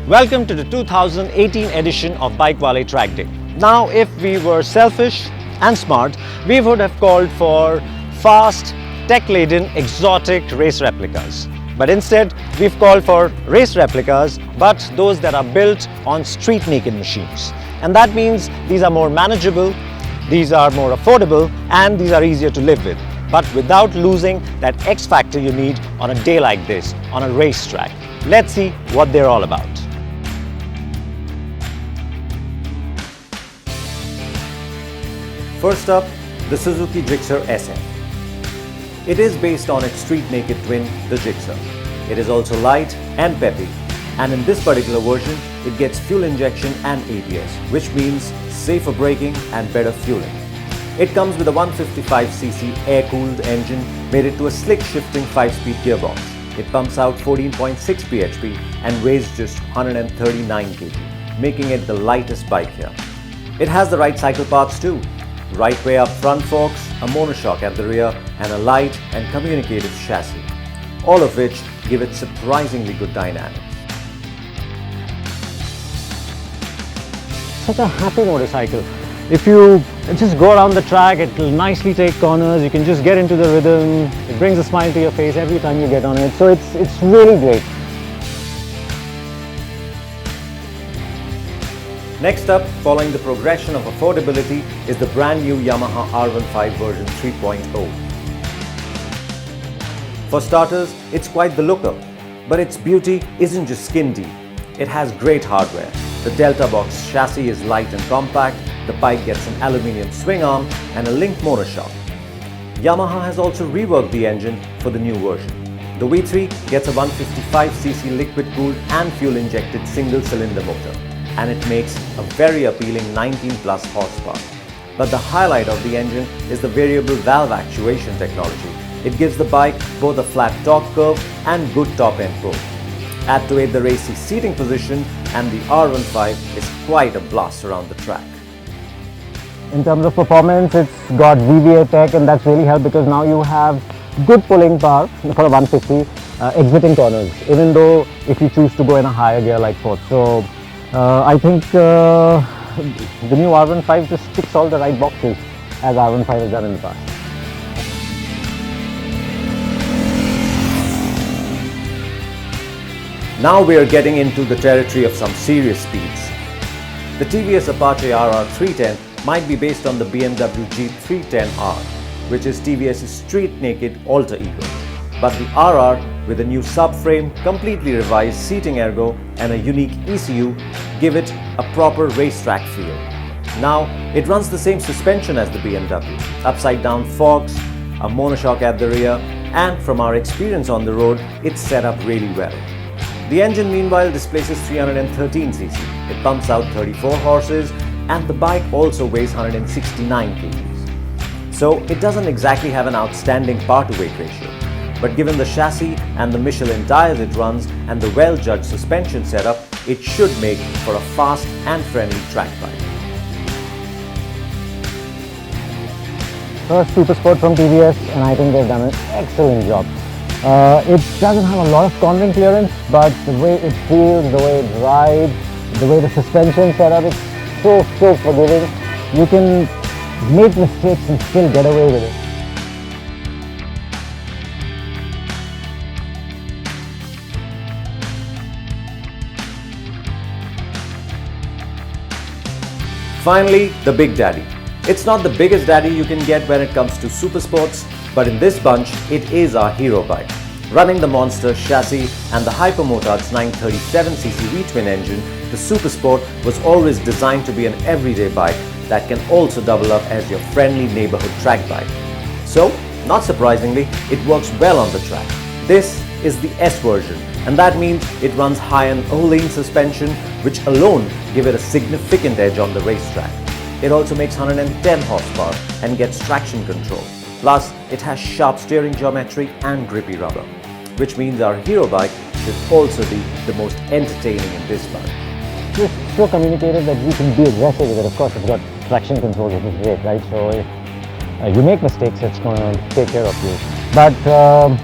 Welcome to the 2018 edition of BikeWale Trackday. Now, if we were selfish and smart, we would have called for fast, tech-laden, exotic race replicas. But instead, we've called for race replicas, but those that are built on street-naked machines. And that means these are more manageable, these are more affordable, and these are easier to live with, but without losing that X factor you need on a day like this, on a racetrack. Let's see what they're all about. First up, the Suzuki Gixxer SF. It is based on its street-naked twin, the Gixxer. It is also light and peppy, and in this particular version, it gets fuel injection and ABS, which means safer braking and better fueling. It comes with a 155cc air-cooled engine mated to a slick shifting 5-speed gearbox. It pumps out 14.6 bhp and weighs just 139 kg, making it the lightest bike here. It has the right cycle parts too. Right way up front forks, a monoshock at the rear, and a light and communicative chassis, all of which give it surprisingly good dynamics. Such a happy motorcycle. If you just go around the track, it will nicely take corners, you can just get into the rhythm, it brings a smile to your face every time you get on it, so it's really great. Next up, following the progression of affordability, is the brand new Yamaha R15 version 3.0. For starters, it's quite the looker, but its beauty isn't just skin deep. It has great hardware. The Delta Box chassis is light and compact, the bike gets an aluminium swing arm and a linked monoshock. Yamaha has also reworked the engine for the new version. The V3 gets a 155cc liquid-cooled and fuel-injected single-cylinder motor, and it makes a very appealing 19 plus horsepower. But the highlight of the engine is the variable valve actuation technology. It gives the bike both a flat torque curve and good top end pull. Add to it the racy seating position, and the R15 is quite a blast around the track. In terms of performance, it's got VVA tech, and that's really helped because now you have good pulling power for a 150 exiting corners, even though if you choose to go in a higher gear like fourth. So I think the new R15 just ticks all the right boxes as R15 has done in the past. Now we are getting into the territory of some serious speeds. The TVS Apache RR 310 might be based on the BMW G310R, which is TVS's street-naked alter ego. But the RR, with a new subframe, completely revised seating ergo and a unique ECU, give it a proper racetrack feel. Now, it runs the same suspension as the BMW, upside-down forks, a monoshock at the rear, and from our experience on the road, it's set up really well. The engine meanwhile displaces 313cc, it pumps out 34 horses, and the bike also weighs 169 kg. So it doesn't exactly have an outstanding power-to-weight ratio. But given the chassis and the Michelin tyres it runs and the well-judged suspension setup, it should make for a fast and friendly track bike. First SuperSport from TVS, and I think they've done an excellent job. It doesn't have a lot of cornering clearance, but the way it feels, the way it rides, the way the suspension setup, it's so forgiving. You can make mistakes and still get away with it. Finally, the Big Daddy. It's not the biggest daddy you can get when it comes to supersports, but in this bunch, it is our hero bike. Running the monster chassis and the Hypermotard's 937cc V-twin engine, the SuperSport was always designed to be an everyday bike that can also double up as your friendly neighborhood track bike. So, not surprisingly, it works well on the track. This is the S version, and that means it runs high on O-lane suspension, which alone give it a significant edge on the racetrack. It also makes 110 horsepower and gets traction control. Plus, it has sharp steering geometry and grippy rubber, which means our hero bike should also be the most entertaining in this bunch. It's so communicative that you can be aggressive with it. Of course, it's got traction control, which is great, right? So if you make mistakes, it's going to take care of you. But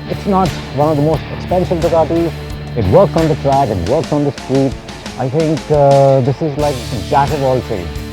it's not one of the most expensive Ducatis. It works on the track, it works on the street. I think this is like jack of all trades.